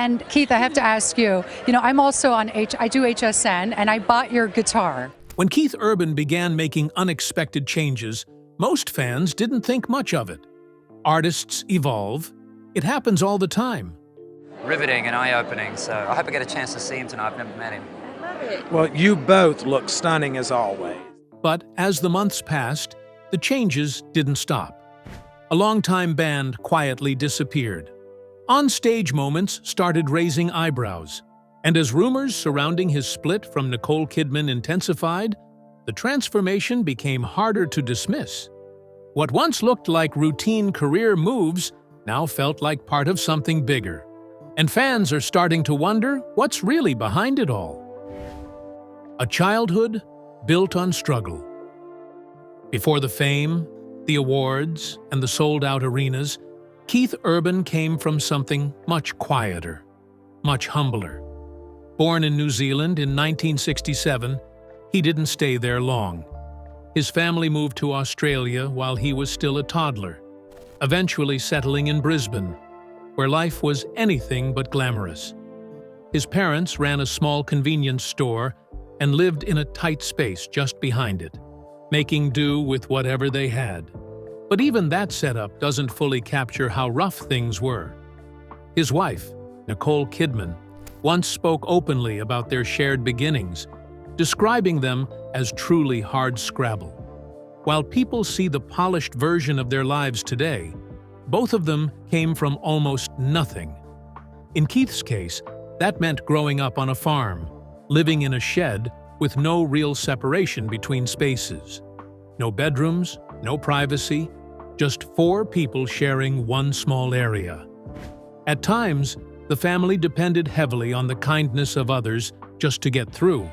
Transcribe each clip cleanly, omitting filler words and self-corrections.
And Keith, I have to ask you, I'm also I do HSN, and I bought your guitar. When Keith Urban began making unexpected changes, most fans didn't think much of it. Artists evolve. It happens all the time. Riveting and eye-opening, so I hope I get a chance to see him tonight. I've never met him. I love it. Well, you both look stunning as always. But as the months passed, the changes didn't stop. A longtime band quietly disappeared. On-stage moments started raising eyebrows. And as rumors surrounding his split from Nicole Kidman intensified, the transformation became harder to dismiss. What once looked like routine career moves now felt like part of something bigger. And fans are starting to wonder what's really behind it all. A childhood built on struggle. Before the fame, the awards, and the sold-out arenas, Keith Urban came from something much quieter, much humbler. Born in New Zealand in 1967, he didn't stay there long. His family moved to Australia while he was still a toddler, eventually settling in Brisbane, where life was anything but glamorous. His parents ran a small convenience store and lived in a tight space just behind it, making do with whatever they had. But even that setup doesn't fully capture how rough things were. His wife, Nicole Kidman, once spoke openly about their shared beginnings, describing them as truly hard scrabble. While people see the polished version of their lives today, both of them came from almost nothing. In Keith's case, that meant growing up on a farm, living in a shed with no real separation between spaces. No bedrooms, no privacy, just 4 people sharing one small area. At times, the family depended heavily on the kindness of others just to get through.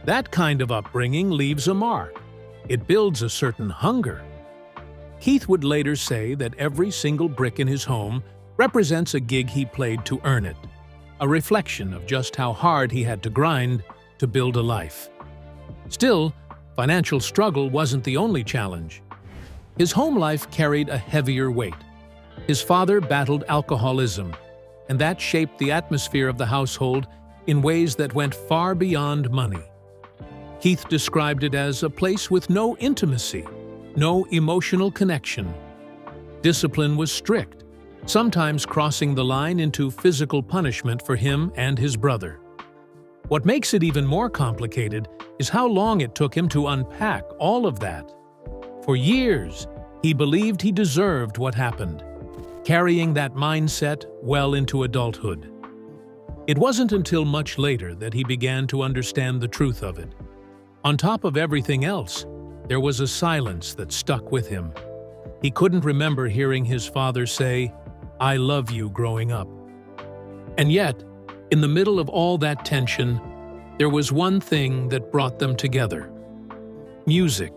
That kind of upbringing leaves a mark. It builds a certain hunger. Keith would later say that every single brick in his home represents a gig he played to earn it, a reflection of just how hard he had to grind to build a life. Still, financial struggle wasn't the only challenge. His home life carried a heavier weight. His father battled alcoholism, and that shaped the atmosphere of the household in ways that went far beyond money. Keith described it as a place with no intimacy, no emotional connection. Discipline was strict, sometimes crossing the line into physical punishment for him and his brother. What makes it even more complicated is how long it took him to unpack all of that. For years, he believed he deserved what happened, carrying that mindset well into adulthood. It wasn't until much later that he began to understand the truth of it. On top of everything else, there was a silence that stuck with him. He couldn't remember hearing his father say, "I love you," growing up. And yet, in the middle of all that tension, there was one thing that brought them together: music.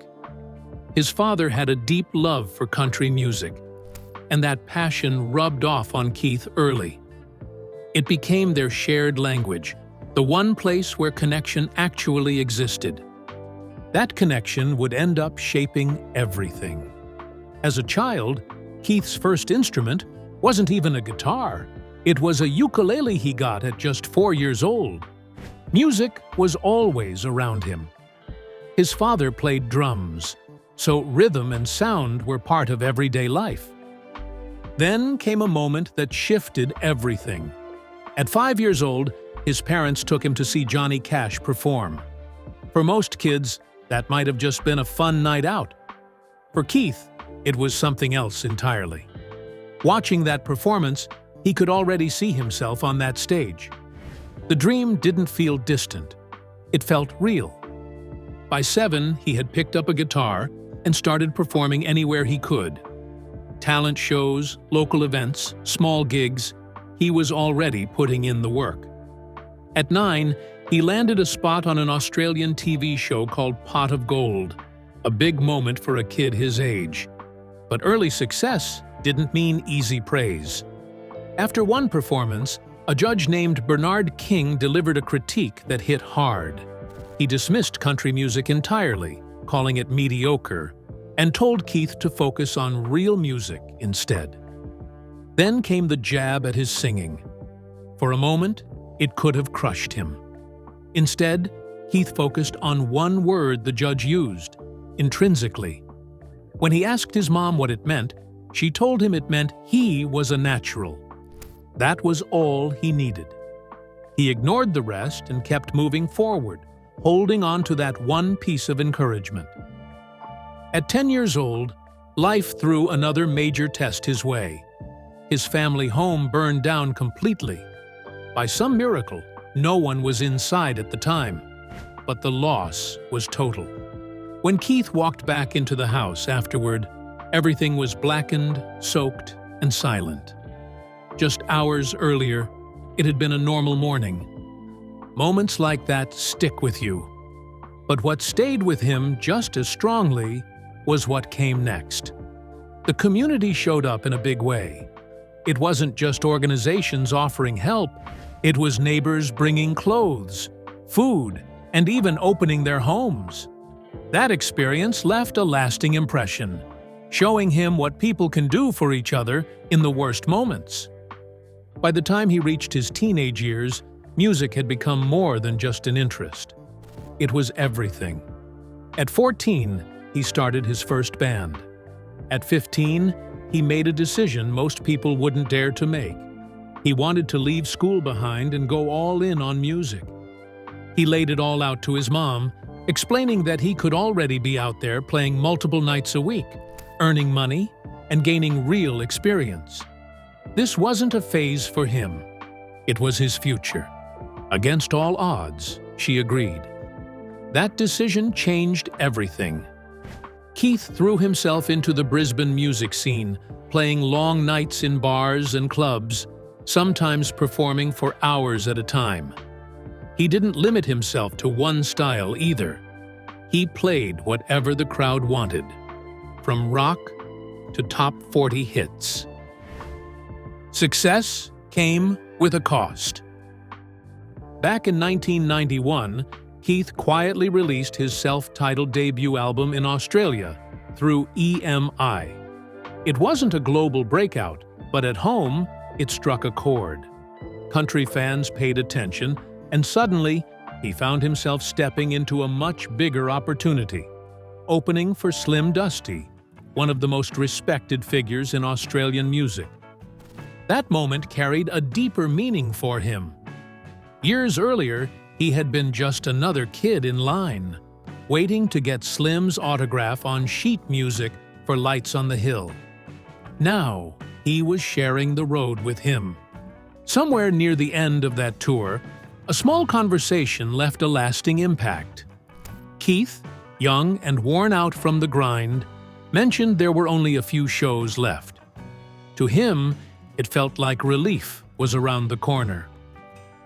His father had a deep love for country music, and that passion rubbed off on Keith early. It became their shared language, the one place where connection actually existed. That connection would end up shaping everything. As a child, Keith's first instrument wasn't even a guitar. It was a ukulele he got at just 4 years old. Music was always around him. His father played drums, so rhythm and sound were part of everyday life. Then came a moment that shifted everything. At 5 years old, his parents took him to see Johnny Cash perform. For most kids, that might have just been a fun night out. For Keith, it was something else entirely. Watching that performance, he could already see himself on that stage. The dream didn't feel distant. It felt real. By 7, he had picked up a guitar and started performing anywhere he could. Talent shows, local events, small gigs, he was already putting in the work. At 9, he landed a spot on an Australian TV show called Pot of Gold, a big moment for a kid his age. But early success didn't mean easy praise. After one performance, a judge named Bernard King delivered a critique that hit hard. He dismissed country music entirely, calling it mediocre, and told Keith to focus on real music instead. Then came the jab at his singing. For a moment, it could have crushed him. Instead, Keith focused on one word the judge used: intrinsically. When he asked his mom what it meant, she told him it meant he was a natural. That was all he needed. He ignored the rest and kept moving forward, holding on to that one piece of encouragement. At 10 years old, life threw another major test his way. His family home burned down completely. By some miracle, no one was inside at the time, but the loss was total. When Keith walked back into the house afterward, everything was blackened, soaked, and silent. Just hours earlier, it had been a normal morning. Moments like that stick with you. But what stayed with him just as strongly was what came next. The community showed up in a big way. It wasn't just organizations offering help, it was neighbors bringing clothes, food, and even opening their homes. That experience left a lasting impression, showing him what people can do for each other in the worst moments. By the time he reached his teenage years, music had become more than just an interest. It was everything. At 14, he started his first band. At 15, he made a decision most people wouldn't dare to make. He wanted to leave school behind and go all in on music. He laid it all out to his mom, explaining that he could already be out there playing multiple nights a week, earning money, and gaining real experience. This wasn't a phase for him. It was his future. Against all odds, she agreed. That decision changed everything. Keith threw himself into the Brisbane music scene, playing long nights in bars and clubs, sometimes performing for hours at a time. He didn't limit himself to one style either. He played whatever the crowd wanted, from rock to top 40 hits. Success came with a cost. Back in 1991, Keith quietly released his self-titled debut album in Australia through EMI. It wasn't a global breakout, but at home, it struck a chord. Country fans paid attention, and suddenly, he found himself stepping into a much bigger opportunity, opening for Slim Dusty, one of the most respected figures in Australian music. That moment carried a deeper meaning for him. Years earlier, he had been just another kid in line, waiting to get Slim's autograph on sheet music for Lights on the Hill. Now, he was sharing the road with him. Somewhere near the end of that tour, a small conversation left a lasting impact. Keith, young and worn out from the grind, mentioned there were only a few shows left. To him, it felt like relief was around the corner.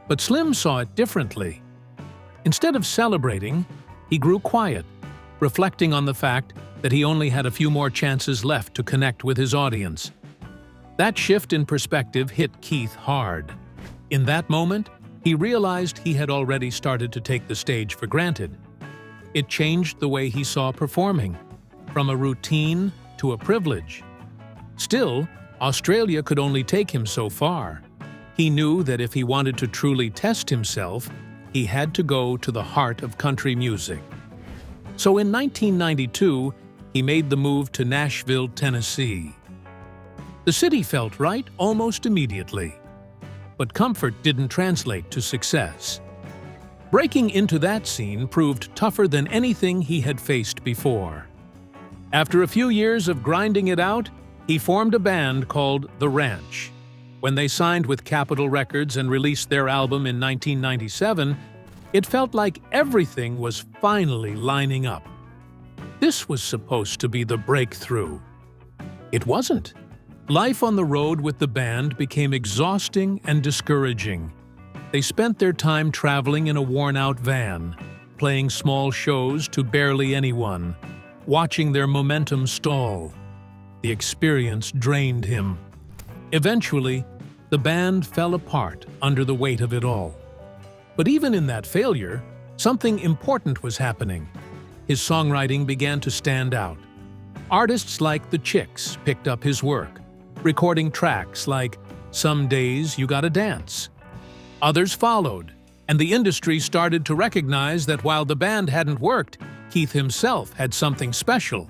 But Slim saw it differently. Instead of celebrating, he grew quiet, reflecting on the fact that he only had a few more chances left to connect with his audience. That shift in perspective hit Keith hard. In that moment, he realized he had already started to take the stage for granted. It changed the way he saw performing, from a routine to a privilege. Still, Australia could only take him so far. He knew that if he wanted to truly test himself, he had to go to the heart of country music. So in 1992, he made the move to Nashville, Tennessee. The city felt right almost immediately. But comfort didn't translate to success. Breaking into that scene proved tougher than anything he had faced before. After a few years of grinding it out, he formed a band called The Ranch. When they signed with Capitol Records and released their album in 1997, it felt like everything was finally lining up. This was supposed to be the breakthrough. It wasn't. Life on the road with the band became exhausting and discouraging. They spent their time traveling in a worn-out van, playing small shows to barely anyone, watching their momentum stall. The experience drained him. Eventually, the band fell apart under the weight of it all. But even in that failure, something important was happening. His songwriting began to stand out. Artists like the Chicks picked up his work, recording tracks like Some Days You Gotta Dance, Others followed, and the industry started to recognize that while the band hadn't worked, Keith himself had something special.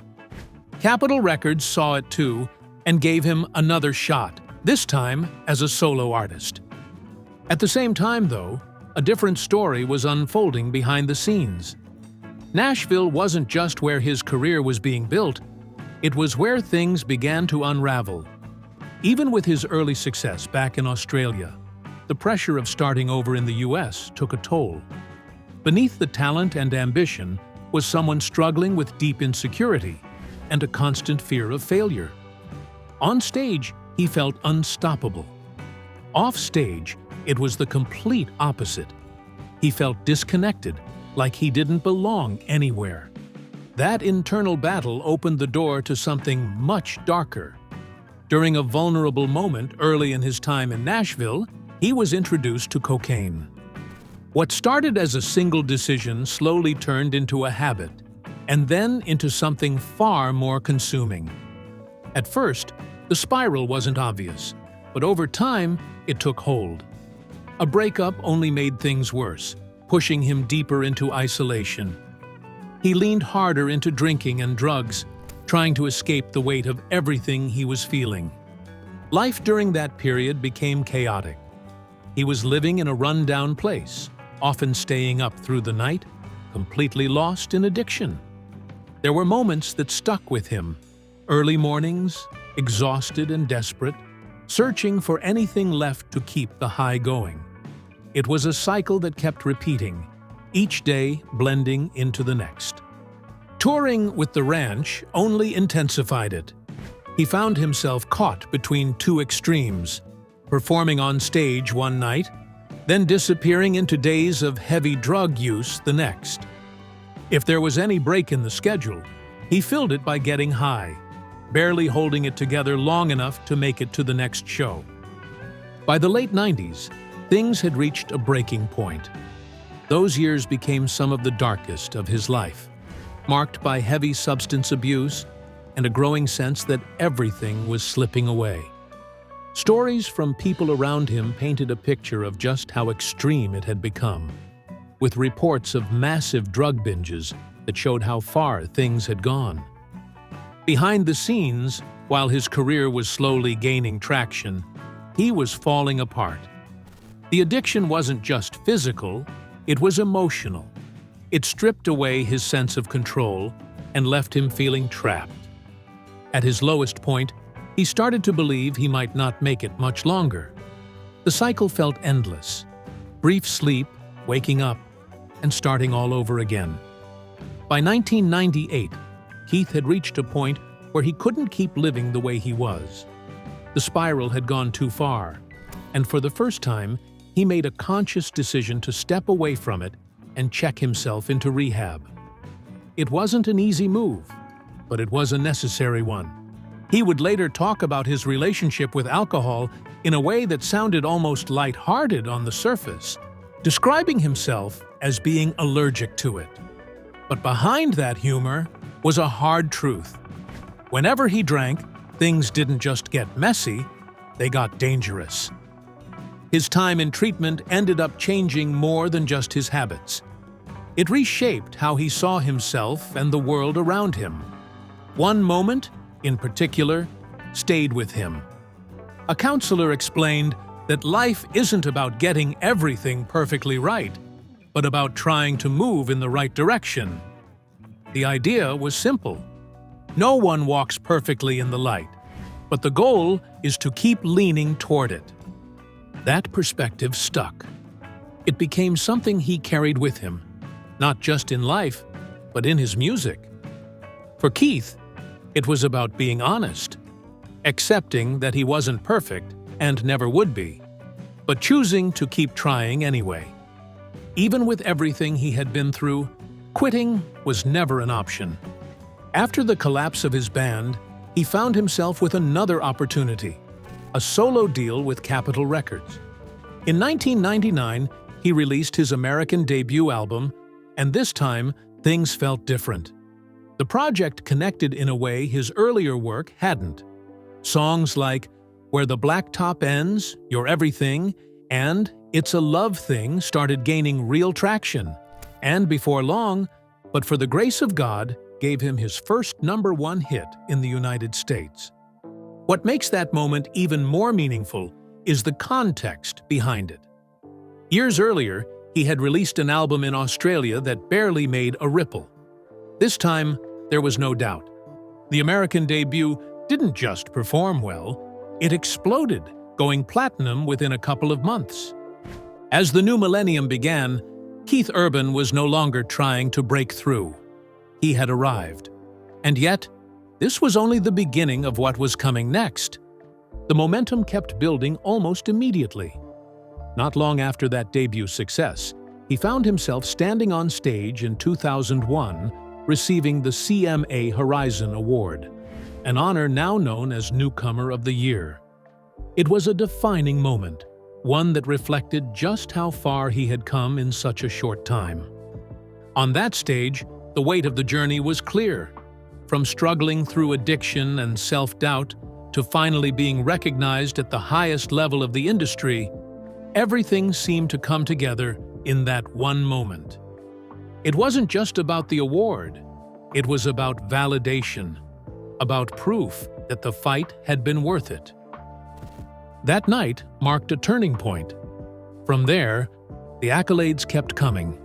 Capitol Records saw it too and gave him another shot, this time as a solo artist. At the same time, though, a different story was unfolding behind the scenes. Nashville wasn't just where his career was being built, it was where things began to unravel. Even with his early success back in Australia, the pressure of starting over in the US took a toll. Beneath the talent and ambition was someone struggling with deep insecurity and a constant fear of failure. On stage, he felt unstoppable. Off stage, it was the complete opposite. He felt disconnected, like he didn't belong anywhere. That internal battle opened the door to something much darker. During a vulnerable moment early in his time in Nashville, he was introduced to cocaine. What started as a single decision slowly turned into a habit, and then into something far more consuming. At first, the spiral wasn't obvious, but over time, it took hold. A breakup only made things worse, pushing him deeper into isolation. He leaned harder into drinking and drugs, trying to escape the weight of everything he was feeling. Life during that period became chaotic. He was living in a run-down place, often staying up through the night, completely lost in addiction. There were moments that stuck with him, early mornings, exhausted and desperate, searching for anything left to keep the high going. It was a cycle that kept repeating, each day blending into the next. Touring with the ranch only intensified it. He found himself caught between two extremes, performing on stage one night, then disappearing into days of heavy drug use the next. If there was any break in the schedule, he filled it by getting high, barely holding it together long enough to make it to the next show. By the late 90s, things had reached a breaking point. Those years became some of the darkest of his life, marked by heavy substance abuse and a growing sense that everything was slipping away. Stories from people around him painted a picture of just how extreme it had become, with reports of massive drug binges that showed how far things had gone. Behind the scenes, while his career was slowly gaining traction, he was falling apart. The addiction wasn't just physical, it was emotional. It stripped away his sense of control and left him feeling trapped. At his lowest point, he started to believe he might not make it much longer. The cycle felt endless. Brief sleep, waking up, and starting all over again. By 1998, Keith had reached a point where he couldn't keep living the way he was. The spiral had gone too far, and for the first time, he made a conscious decision to step away from it and check himself into rehab. It wasn't an easy move, but it was a necessary one. He would later talk about his relationship with alcohol in a way that sounded almost lighthearted on the surface, describing himself as being allergic to it. But behind that humor was a hard truth. Whenever he drank, things didn't just get messy, they got dangerous. His time in treatment ended up changing more than just his habits. It reshaped how he saw himself and the world around him. One moment, in particular, stayed with him. A counselor explained that life isn't about getting everything perfectly right, but about trying to move in the right direction. The idea was simple. No one walks perfectly in the light, but the goal is to keep leaning toward it. That perspective stuck. It became something he carried with him, not just in life, but in his music. For Keith, it was about being honest, accepting that he wasn't perfect and never would be, but choosing to keep trying anyway. Even with everything he had been through, quitting was never an option. After the collapse of his band, he found himself with another opportunity, a solo deal with Capitol Records. In 1999, he released his American debut album, and this time, things felt different. The project connected in a way his earlier work hadn't. Songs like Where the Blacktop Ends, You're Everything, and It's a Love Thing started gaining real traction, and before long, but for the grace of God, gave him his first #1 hit in the United States. What makes that moment even more meaningful is the context behind it. Years earlier, he had released an album in Australia that barely made a ripple. This time, there was no doubt. The American debut didn't just perform well, it exploded, going platinum within a couple of months. As the new millennium began, Keith Urban was no longer trying to break through. He had arrived. And yet, this was only the beginning of what was coming next. The momentum kept building almost immediately. Not long after that debut success, he found himself standing on stage in 2001, receiving the CMA Horizon Award, an honor now known as Newcomer of the Year. It was a defining moment, one that reflected just how far he had come in such a short time. On that stage, the weight of the journey was clear. From struggling through addiction and self-doubt to finally being recognized at the highest level of the industry, everything seemed to come together in that one moment. It wasn't just about the award. It was about validation, about proof that the fight had been worth it. That night marked a turning point. From there, the accolades kept coming.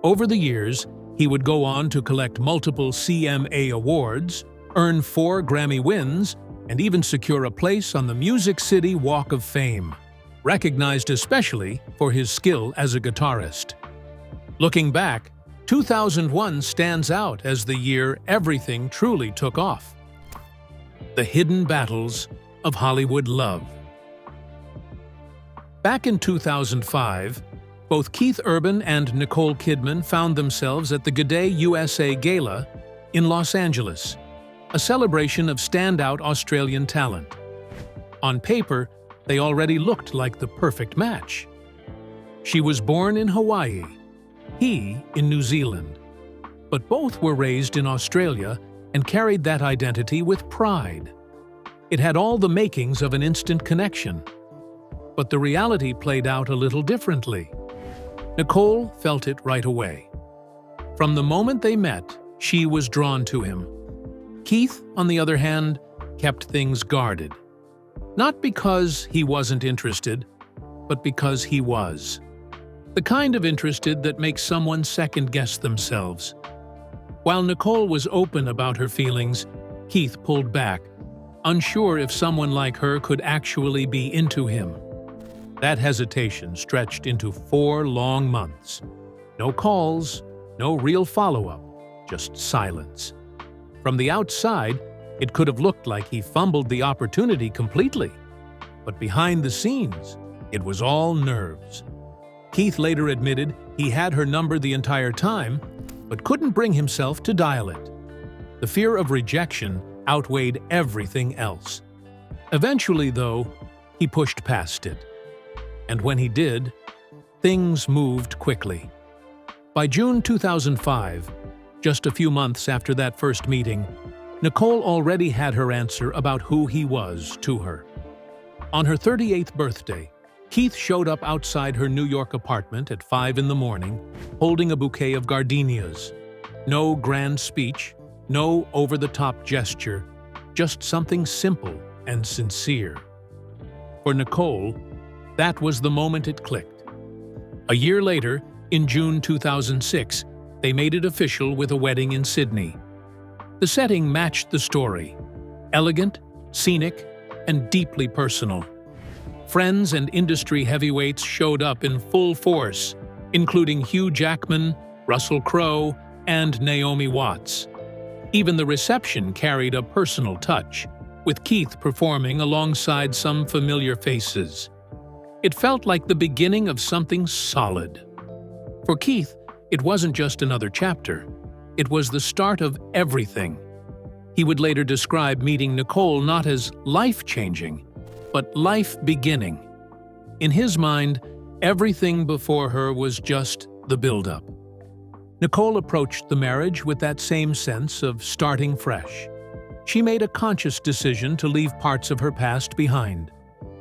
Over the years, he would go on to collect multiple CMA awards, earn 4 Grammy wins, and even secure a place on the Music City Walk of Fame, recognized especially for his skill as a guitarist. Looking back, 2001 stands out as the year everything truly took off. The hidden battles of Hollywood love. Back in 2005, both Keith Urban and Nicole Kidman found themselves at the G'day USA Gala in Los Angeles, a celebration of standout Australian talent. On paper, they already looked like the perfect match. She was born in Hawaii, he in New Zealand. But both were raised in Australia and carried that identity with pride. It had all the makings of an instant connection. But the reality played out a little differently. Nicole felt it right away. From the moment they met, she was drawn to him. Keith, on the other hand, kept things guarded. Not because he wasn't interested, but because he was. The kind of interested that makes someone second-guess themselves. While Nicole was open about her feelings, Keith pulled back, unsure if someone like her could actually be into him. That hesitation stretched into 4 long months. No calls, no real follow-up, just silence. From the outside, it could have looked like he fumbled the opportunity completely. But behind the scenes, it was all nerves. Keith later admitted he had her number the entire time, but couldn't bring himself to dial it. The fear of rejection outweighed everything else. Eventually, though, he pushed past it. And when he did, things moved quickly. By June 2005, just a few months after that first meeting, Nicole already had her answer about who he was to her. On her 38th birthday, Keith showed up outside her New York apartment at 5 in the morning, holding a bouquet of gardenias. No grand speech, no over-the-top gesture, just something simple and sincere. For Nicole, that was the moment it clicked. A year later, in June 2006, they made it official with a wedding in Sydney. The setting matched the story: elegant, scenic, and deeply personal. Friends and industry heavyweights showed up in full force, including Hugh Jackman, Russell Crowe, and Naomi Watts. Even the reception carried a personal touch, with Keith performing alongside some familiar faces. It felt like the beginning of something solid. For Keith, it wasn't just another chapter. It was the start of everything. He would later describe meeting Nicole not as life-changing, but life-beginning. In his mind, everything before her was just the build-up. Nicole approached the marriage with that same sense of starting fresh. She made a conscious decision to leave parts of her past behind.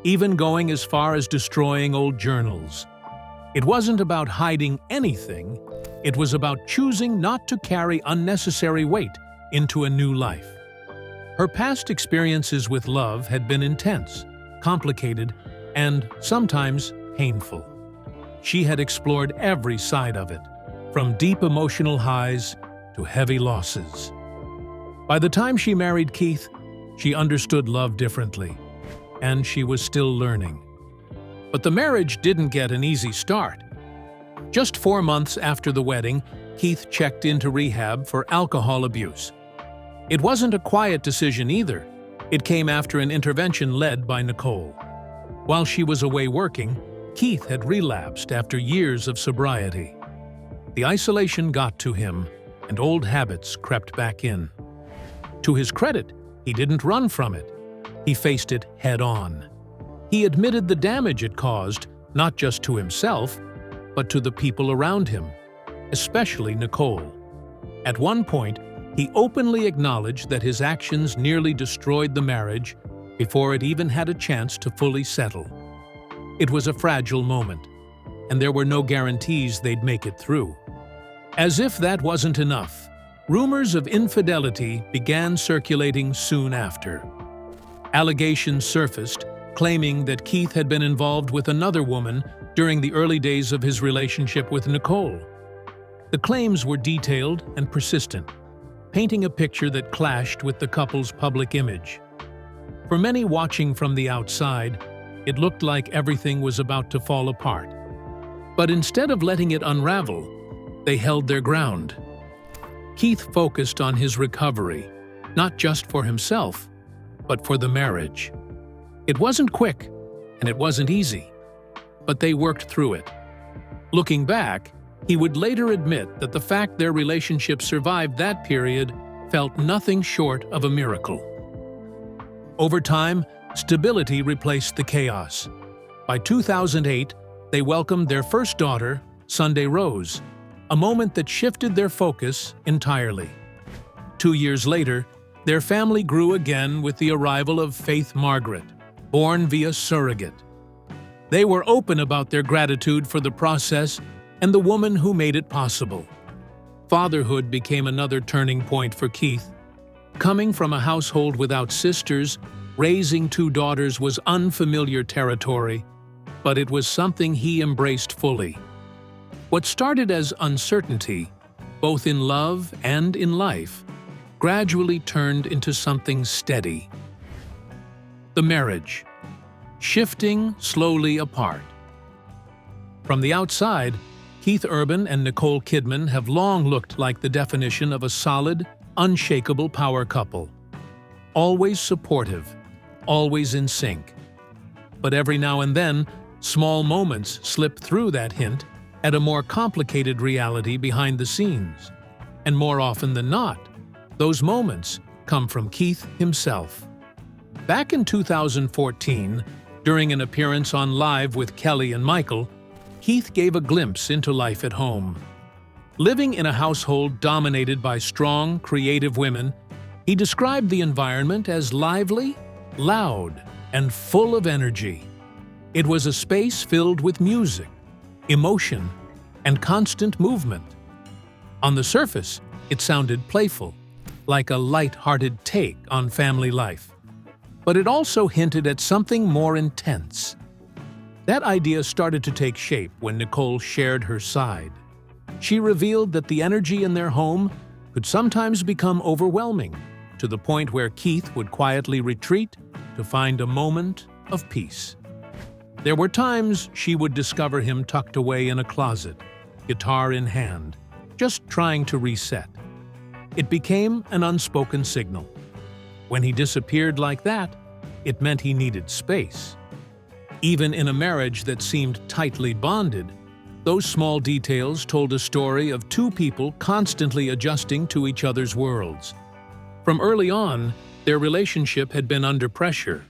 even going as far as destroying old journals. It wasn't about hiding anything, it was about choosing not to carry unnecessary weight into a new life. Her past experiences with love had been intense, complicated, and sometimes painful. She had explored every side of it, from deep emotional highs to heavy losses. By the time she married Keith, she understood love differently, and she was still learning. But the marriage didn't get an easy start. Just 4 months after the wedding, Keith checked into rehab for alcohol abuse. It wasn't a quiet decision either. It came after an intervention led by Nicole. While she was away working, Keith had relapsed after years of sobriety. The isolation got to him, and old habits crept back in. To his credit, he didn't run from it. He faced it head-on. He admitted the damage it caused, not just to himself, but to the people around him, especially Nicole. At one point, he openly acknowledged that his actions nearly destroyed the marriage before it even had a chance to fully settle. It was a fragile moment, and there were no guarantees they'd make it through. As if that wasn't enough, rumors of infidelity began circulating soon after. Allegations surfaced, claiming that Keith had been involved with another woman during the early days of his relationship with Nicole. The claims were detailed and persistent, painting a picture that clashed with the couple's public image. For many watching from the outside, it looked like everything was about to fall apart. But instead of letting it unravel, they held their ground. Keith focused on his recovery, not just for himself, but for the marriage. It wasn't quick, and it wasn't easy, but they worked through it. Looking back, he would later admit that the fact their relationship survived that period felt nothing short of a miracle. Over time, stability replaced the chaos. By 2008, they welcomed their first daughter, Sunday Rose, a moment that shifted their focus entirely. 2 years later, their family grew again with the arrival of Faith Margaret, born via surrogate. They were open about their gratitude for the process and the woman who made it possible. Fatherhood became another turning point for Keith. Coming from a household without sisters, raising 2 daughters was unfamiliar territory, but it was something he embraced fully. What started as uncertainty, both in love and in life, gradually turned into something steady. The marriage, shifting slowly apart. From the outside, Keith Urban and Nicole Kidman have long looked like the definition of a solid, unshakable power couple. Always supportive, always in sync. But every now and then, small moments slip through that hint at a more complicated reality behind the scenes. And more often than not, those moments come from Keith himself. Back in 2014, during an appearance on Live with Kelly and Michael, Keith gave a glimpse into life at home. Living in a household dominated by strong, creative women, he described the environment as lively, loud, and full of energy. It was a space filled with music, emotion, and constant movement. On the surface, it sounded playful, like a light-hearted take on family life. But it also hinted at something more intense. That idea started to take shape when Nicole shared her side. She revealed that the energy in their home could sometimes become overwhelming, to the point where Keith would quietly retreat to find a moment of peace. There were times she would discover him tucked away in a closet, guitar in hand, just trying to reset. It became an unspoken signal. When he disappeared like that, it meant he needed space. Even in a marriage that seemed tightly bonded, those small details told a story of 2 people constantly adjusting to each other's worlds. From early on, their relationship had been under pressure.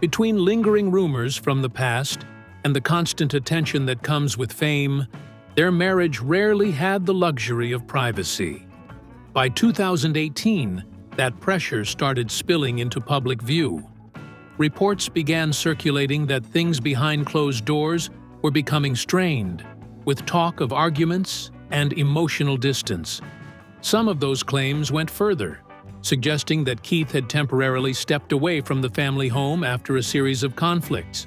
Between lingering rumors from the past and the constant attention that comes with fame, their marriage rarely had the luxury of privacy. By 2018, that pressure started spilling into public view. reports began circulating that things behind closed doors were becoming strained, with talk of arguments and emotional distance. Some of those claims went further, suggesting that Keith had temporarily stepped away from the family home after a series of conflicts.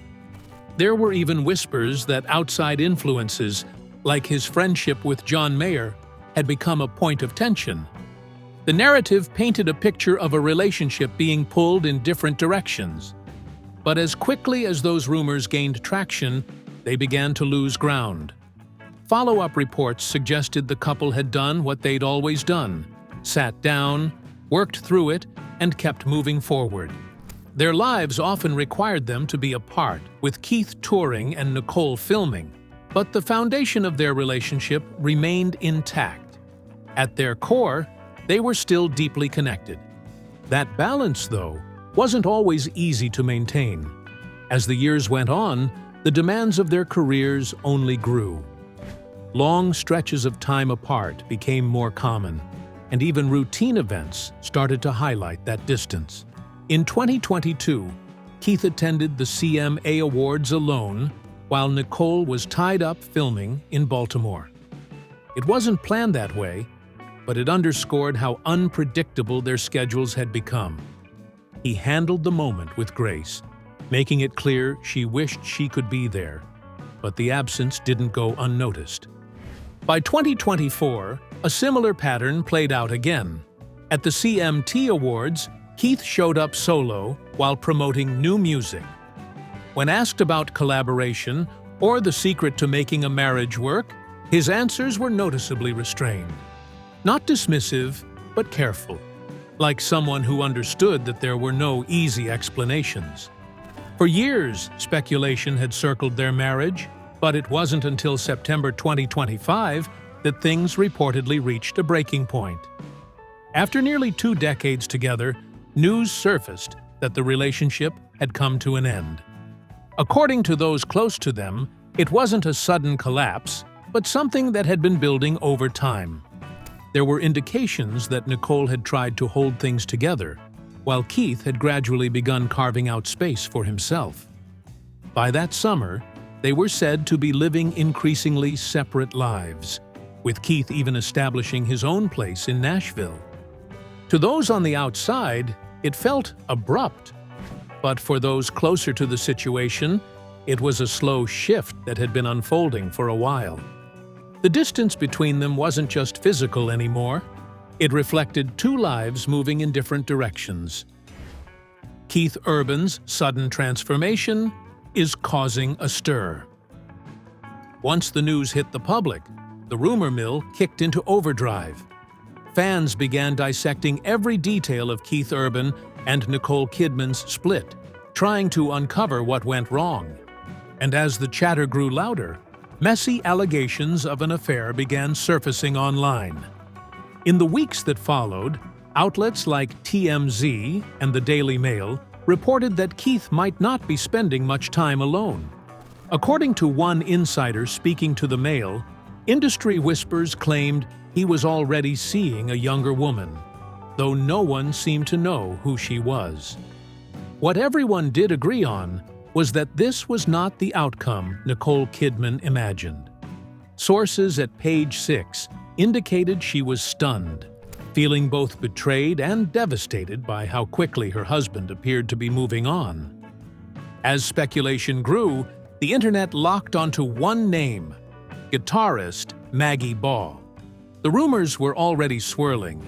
There were even whispers that outside influences, like his friendship with John Mayer, had become a point of tension. The narrative painted a picture of a relationship being pulled in different directions. But as quickly as those rumors gained traction, they began to lose ground. Follow-up reports suggested the couple had done what they'd always done: sat down, worked through it, and kept moving forward. Their lives often required them to be apart, with Keith touring and Nicole filming, but the foundation of their relationship remained intact. At their core, they were still deeply connected. That balance, though, wasn't always easy to maintain. As the years went on, the demands of their careers only grew. Long stretches of time apart became more common, and even routine events started to highlight that distance. In 2022, Keith attended the CMA Awards alone, while Nicole was tied up filming in Baltimore. It wasn't planned that way, but it underscored how unpredictable their schedules had become. He handled the moment with grace, making it clear she wished she could be there, but the absence didn't go unnoticed. By 2024, a similar pattern played out again. At the CMT Awards, Keith showed up solo while promoting new music. When asked about collaboration or the secret to making a marriage work, his answers were noticeably restrained. Not dismissive, but careful, like someone who understood that there were no easy explanations. For years, speculation had circled their marriage, but it wasn't until September 2025 that things reportedly reached a breaking point. After nearly 2 decades together, news surfaced that the relationship had come to an end. According to those close to them, it wasn't a sudden collapse, but something that had been building over time. There were indications that Nicole had tried to hold things together, while Keith had gradually begun carving out space for himself. By that summer, they were said to be living increasingly separate lives, with Keith even establishing his own place in Nashville. To those on the outside, it felt abrupt, but for those closer to the situation, it was a slow shift that had been unfolding for a while. The distance between them wasn't just physical anymore. It reflected 2 lives moving in different directions. Keith Urban's sudden transformation is causing a stir. Once the news hit the public, the rumor mill kicked into overdrive. Fans began dissecting every detail of Keith Urban and Nicole Kidman's split, trying to uncover what went wrong. And as the chatter grew louder, messy allegations of an affair began surfacing online. In the weeks that followed, outlets like TMZ and the Daily Mail reported that Keith might not be spending much time alone. According to one insider speaking to the Mail, industry whispers claimed he was already seeing a younger woman, though no one seemed to know who she was. What everyone did agree on was that this was not the outcome Nicole Kidman imagined. Sources at Page 6 indicated she was stunned, feeling both betrayed and devastated by how quickly her husband appeared to be moving on. As speculation grew, the internet locked onto one name: guitarist Maggie Ball. The rumors were already swirling,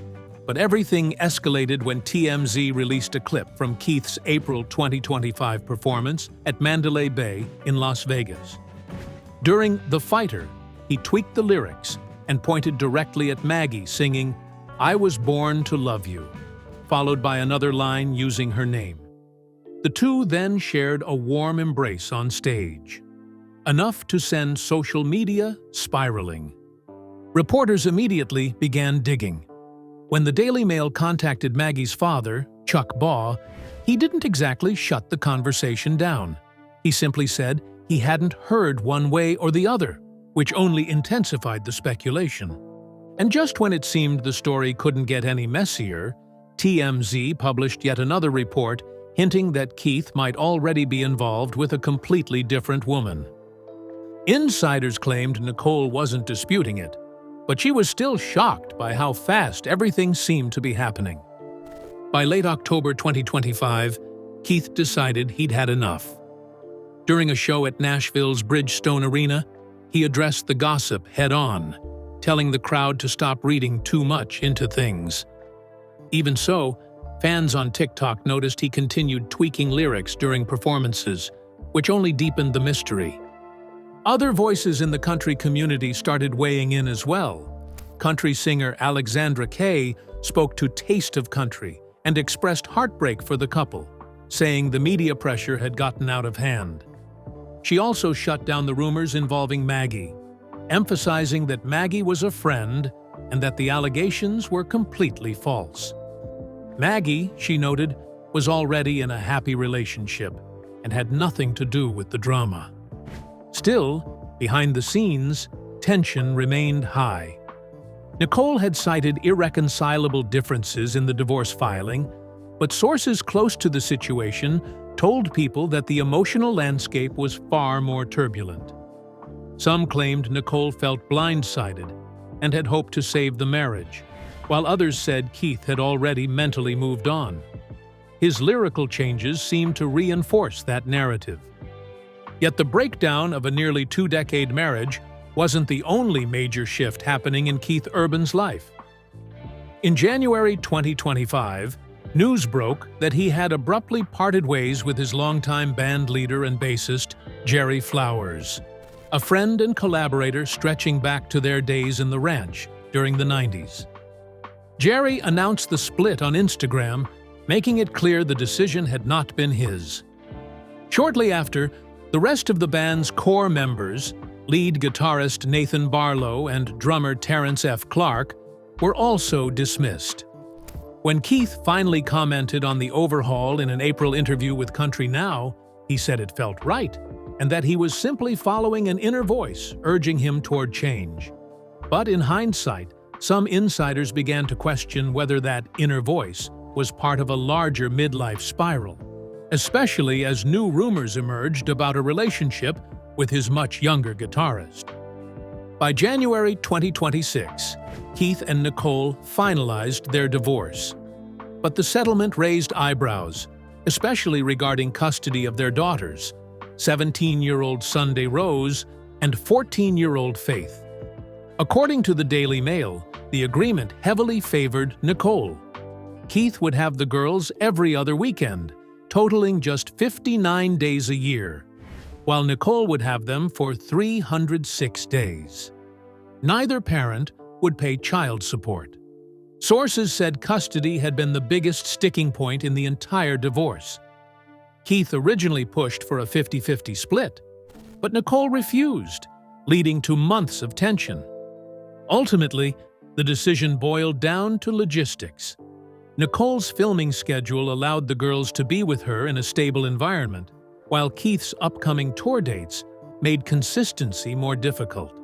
but everything escalated when TMZ released a clip from Keith's April 2025 performance at Mandalay Bay in Las Vegas. During The Fighter, he tweaked the lyrics and pointed directly at Maggie, singing, "I was born to love you," followed by another line using her name. The two then shared a warm embrace on stage, enough to send social media spiraling. Reporters immediately began digging. When the Daily Mail contacted Maggie's father, Chuck Baugh, he didn't exactly shut the conversation down. He simply said he hadn't heard one way or the other, which only intensified the speculation. And just when it seemed the story couldn't get any messier, TMZ published yet another report hinting that Keith might already be involved with a completely different woman. Insiders claimed Nicole wasn't disputing it, but she was still shocked by how fast everything seemed to be happening. By late October 2025, Keith decided he'd had enough. During a show at Nashville's Bridgestone Arena, he addressed the gossip head-on, telling the crowd to stop reading too much into things. Even so, fans on TikTok noticed he continued tweaking lyrics during performances, which only deepened the mystery. Other voices in the country community started weighing in as well. Country singer Alexandra Kay spoke to Taste of Country and expressed heartbreak for the couple, saying the media pressure had gotten out of hand. She also shut down the rumors involving Maggie, emphasizing that Maggie was a friend and that the allegations were completely false. Maggie, she noted, was already in a happy relationship and had nothing to do with the drama. Still, behind the scenes, tension remained high. Nicole had cited irreconcilable differences in the divorce filing, but sources close to the situation told people that the emotional landscape was far more turbulent. Some claimed Nicole felt blindsided and had hoped to save the marriage, while others said Keith had already mentally moved on. His lyrical changes seemed to reinforce that narrative. Yet the breakdown of a nearly two-decade marriage wasn't the only major shift happening in Keith Urban's life. In January 2025, news broke that he had abruptly parted ways with his longtime band leader and bassist, Jerry Flowers, a friend and collaborator stretching back to their days in the ranch during the 90s. Jerry announced the split on Instagram, making it clear the decision had not been his. Shortly after, the rest of the band's core members, lead guitarist Nathan Barlow and drummer Terrence F. Clark, were also dismissed. When Keith finally commented on the overhaul in an April interview with Country Now, he said it felt right, and that he was simply following an inner voice urging him toward change. But in hindsight, some insiders began to question whether that inner voice was part of a larger midlife spiral, especially as new rumors emerged about a relationship with his much younger guitarist. By January 2026, Keith and Nicole finalized their divorce. But the settlement raised eyebrows, especially regarding custody of their daughters, 17-year-old Sunday Rose and 14-year-old Faith. According to the Daily Mail, the agreement heavily favored Nicole. Keith would have the girls every other weekend, totaling just 59 days a year, while Nicole would have them for 306 days. Neither parent would pay child support. Sources said custody had been the biggest sticking point in the entire divorce. Keith originally pushed for a 50-50 split, but Nicole refused, leading to months of tension. Ultimately, the decision boiled down to logistics. Nicole's filming schedule allowed the girls to be with her in a stable environment, while Keith's upcoming tour dates made consistency more difficult.